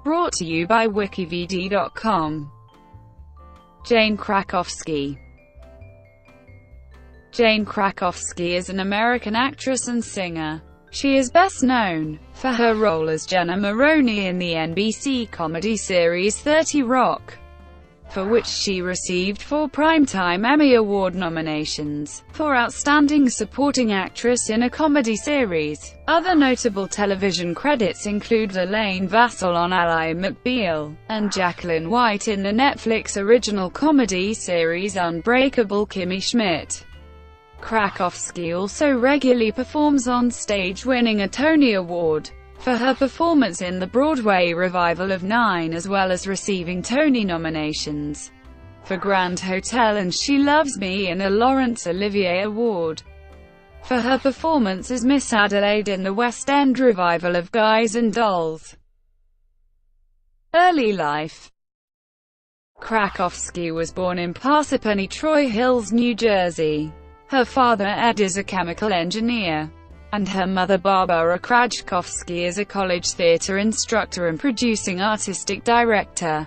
Brought to you by WikiVidi.com. Jane Krakowski. Jane Krakowski is an American actress and singer. She is best known for her role as Jenna Maroney in the NBC comedy series 30 Rock, for which she received 4 Primetime Emmy Award nominations for Outstanding Supporting Actress in a Comedy Series. Other notable television credits include Elaine Vassal on Ally McBeal, and Jacqueline White in the Netflix original comedy series Unbreakable Kimmy Schmidt. Krakowski also regularly performs on stage, winning a Tony Award for her performance in the Broadway revival of 9, as well as receiving Tony nominations for Grand Hotel and She Loves Me and a Laurence Olivier Award for her performance as Miss Adelaide in the West End revival of Guys and Dolls. Early life. Krakowski was born in Parsippany Troy Hills, New Jersey. Her father Ed is a chemical engineer, and her mother Barbara Krakowski is a college theater instructor and producing artistic director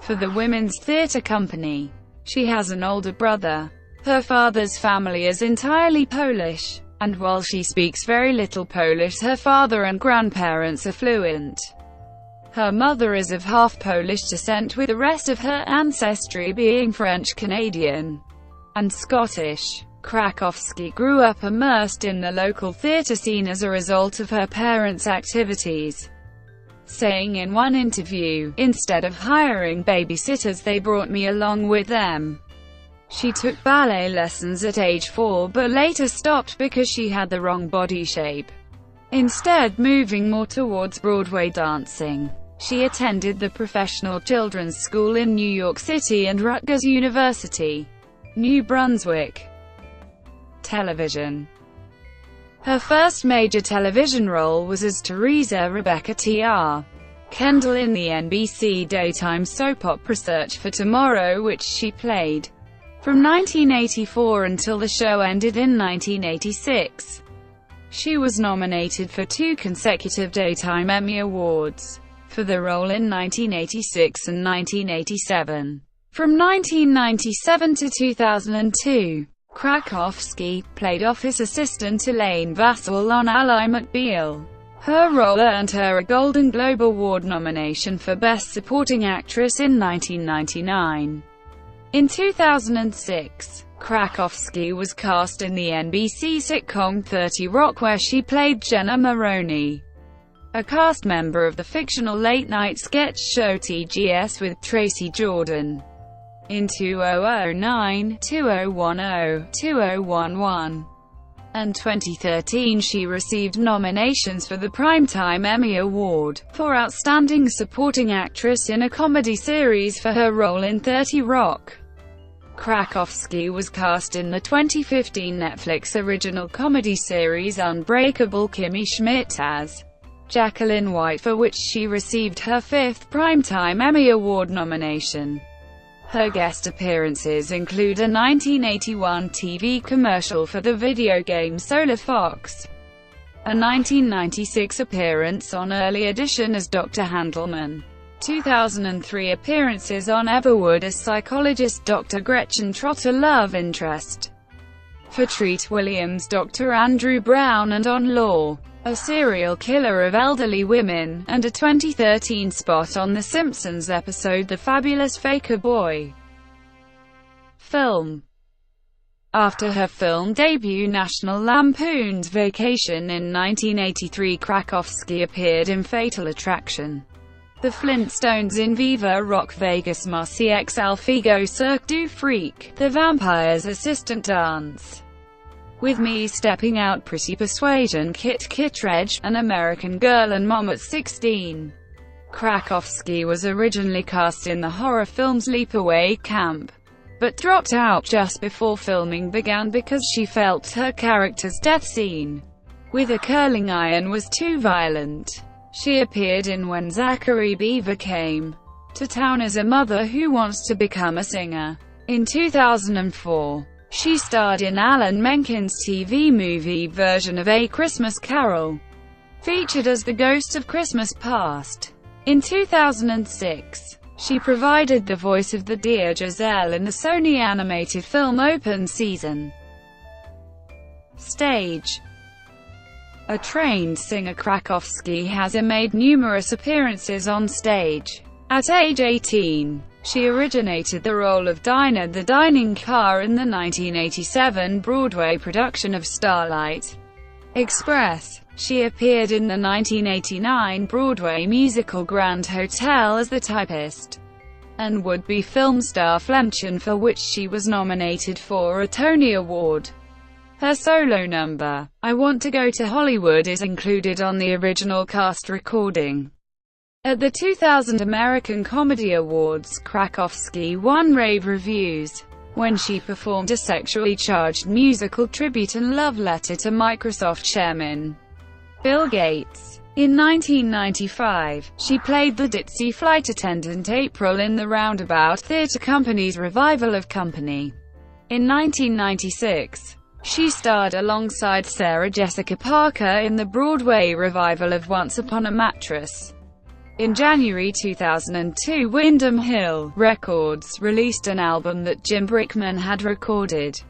for the Women's Theater Company. She has an older brother. Her father's family is entirely Polish, and while she speaks very little Polish, her father and grandparents are fluent. Her mother is of half Polish descent, with the rest of her ancestry being French, Canadian, and Scottish. Krakowski grew up immersed in the local theater scene as a result of her parents' activities, saying in one interview, "Instead of hiring babysitters, they brought me along with them." She took ballet lessons at age 4 but later stopped because she had the wrong body shape, instead moving more towards Broadway dancing. She attended the Professional Children's School in New York City and Rutgers University, New Brunswick. Television. Her first major television role was as Teresa Rebecca T.R. Kendall in the NBC daytime soap opera Search for Tomorrow, which she played from 1984 until the show ended in 1986. She was nominated for 2 consecutive Daytime Emmy Awards for the role in 1986 and 1987. From 1997 to 2002, Krakowski played office assistant Elaine Vassal on Ally McBeal. Her role earned her a Golden Globe Award nomination for Best Supporting Actress in 1999. In 2006, Krakowski was cast in the NBC sitcom 30 Rock, where she played Jenna Maroney, a cast member of the fictional late-night sketch show TGS with Tracy Jordan. In 2009, 2010, 2011, and 2013 she received nominations for the Primetime Emmy Award for Outstanding Supporting Actress in a Comedy Series for her role in 30 Rock. Krakowski was cast in the 2015 Netflix original comedy series Unbreakable Kimmy Schmidt as Jacqueline White, for which she received her 5th Primetime Emmy Award nomination. Her guest appearances include a 1981 TV commercial for the video game Solar Fox, a 1996 appearance on Early Edition as Dr. Handelman, 2003 appearances on Everwood as psychologist Dr. Gretchen Trotter, love interest for Treat Williams Dr. Andrew Brown, and on Law, a serial killer of elderly women, and a 2013 spot on The Simpsons episode The Fabulous Faker Boy. Film. After her film debut National Lampoon's Vacation in 1983, Krakowski appeared in Fatal Attraction, The Flintstones in Viva Rock Vegas, Marcy X Alfigo, Cirque du Freak, The Vampire's Assistant Dance with Me, Stepping Out, Pretty Persuasion, Kit Kittredge, An American Girl, and Mom at 16. Krakowski was originally cast in the horror film Sleepaway Camp, but dropped out just before filming began because she felt her character's death scene with a curling iron was too violent. She appeared in When Zachary Beaver Came to Town as a mother who wants to become a singer. In 2004, she starred in Alan Menken's TV movie version of A Christmas Carol, featured as the ghost of Christmas Past. In 2006, she provided the voice of the Dear Giselle in the Sony animated film Open Season. Stage. A trained singer, Krakowski has made numerous appearances on stage. At age 18, she originated the role of Dinah the dining car in the 1987 Broadway production of Starlight Express. She appeared in the 1989 Broadway musical Grand Hotel as the typist and would-be film star Flemchen, for which she was nominated for a Tony Award. Her solo number, I Want to Go to Hollywood, is included on the original cast recording. At the 2000 American Comedy Awards, Krakowski won rave reviews when she performed a sexually charged musical tribute and love letter to Microsoft chairman Bill Gates. In 1995, she played the ditzy flight attendant April in the Roundabout Theatre Company's revival of Company. In 1996, she starred alongside Sarah Jessica Parker in the Broadway revival of Once Upon a Mattress. In January 2002, Windham Hill Records released an album that Jim Brickman had recorded,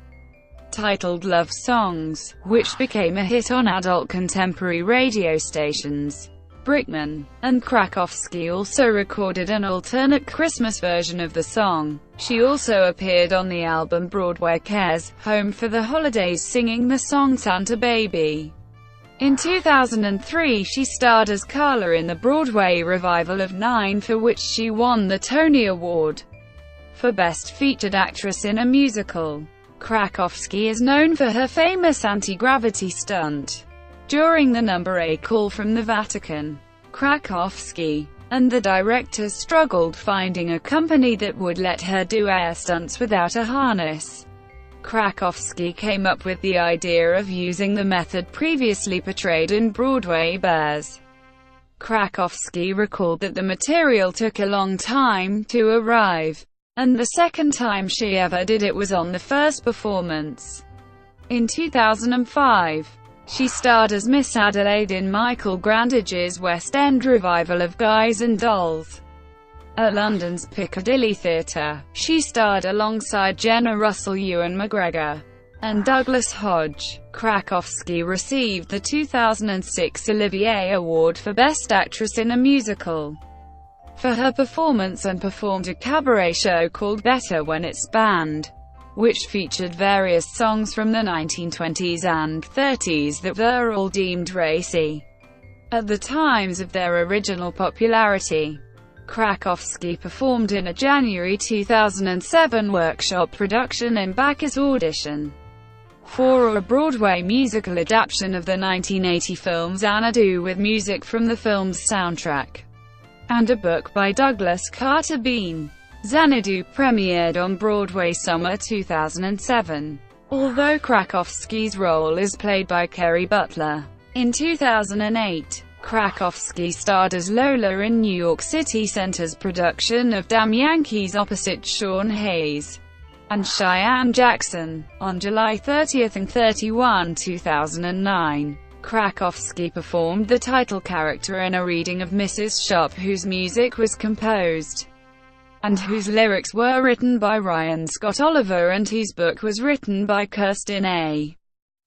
titled Love Songs, which became a hit on adult contemporary radio stations. Brickman and Krakowski also recorded an alternate Christmas version of the song. She also appeared on the album Broadway Cares, Home for the Holidays, singing the song Santa Baby. In 2003, she starred as Carla in the Broadway revival of Nine, for which she won the Tony Award for Best Featured Actress in a Musical. Krakowski is known for her famous anti-gravity stunt during the number A Call from the Vatican. Krakowski and the directors struggled finding a company that would let her do air stunts without a harness. Krakowski came up with the idea of using the method previously portrayed in Broadway Bears. Krakowski recalled that the material took a long time to arrive, and the second time she ever did it was on the first performance. In 2005, she starred as Miss Adelaide in Michael Grandage's West End revival of Guys and Dolls. At London's Piccadilly Theatre, she starred alongside Jenna Russell, Ewan McGregor, and Douglas Hodge. Krakowski received the 2006 Olivier Award for Best Actress in a Musical for her performance, and performed a cabaret show called Better When It's Banned, which featured various songs from the 1920s and 30s that were all deemed racy at the times of their original popularity. Krakowski performed in a January 2007 workshop production in Bacchus audition for a Broadway musical adaptation of the 1980 film Xanadu, with music from the film's soundtrack and a book by Douglas Carter Beane. Xanadu premiered on Broadway summer 2007, although Krakowski's role is played by Kerry Butler. In 2008, Krakowski starred as Lola in New York City Center's production of Damn Yankees opposite Sean Hayes and Cheyenne Jackson. On July 30 and 31, 2009, Krakowski performed the title character in a reading of Mrs. Sharp, whose music was composed and whose lyrics were written by Ryan Scott Oliver and whose book was written by Kirsten A.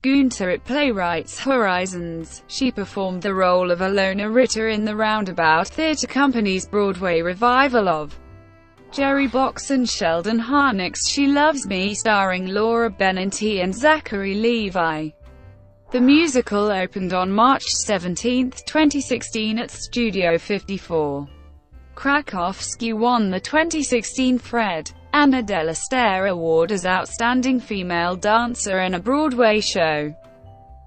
Gunter at Playwrights Horizons. She performed the role of Ilona Ritter in the Roundabout Theatre Company's Broadway revival of Jerry Box and Sheldon Harnick's She Loves Me, starring Laura Benanti and Zachary Levi. The musical opened on March 17, 2016 at Studio 54. Krakowski won the 2016 Fred Anna Della Stare Award as Outstanding Female Dancer in a Broadway Show,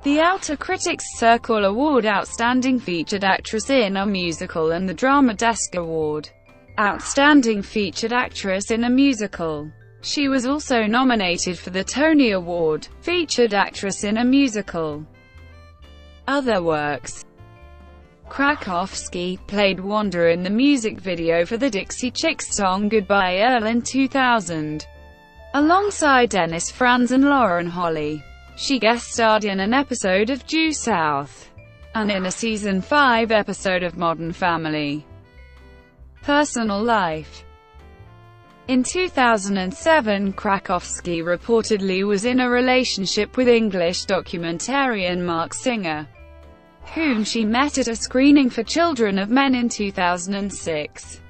the Outer Critics Circle Award Outstanding Featured Actress in a Musical, and the Drama Desk Award Outstanding Featured Actress in a Musical. She was also nominated for the Tony Award Featured Actress in a Musical. Other works: Krakowski played Wanda in the music video for the Dixie Chicks song Goodbye Earl in 2000, alongside Dennis Franz and Lauren Holly. She guest starred in an episode of Due South and in a season 5 episode of Modern Family. Personal life. In 2007, Krakowski reportedly was in a relationship with English documentarian Mark Singer, whom she met at a screening for Children of Men in 2006.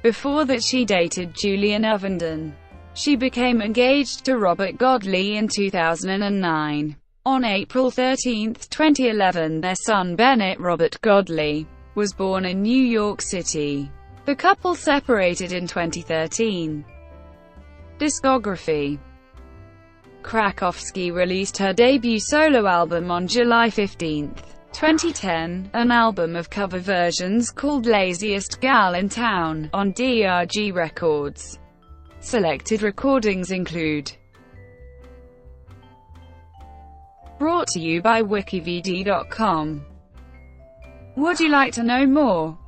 Before that, she dated Julian Ovenden. She became engaged to Robert Godley in 2009. On April 13, 2011, their son Bennett Robert Godley was born in New York City. The couple separated in 2013. Discography. Krakowski released her debut solo album on July 15, 2010, an album of cover versions called Laziest Gal in Town, on DRG Records. Selected recordings include: brought to you by WikiVidi.com. Would you like to know more?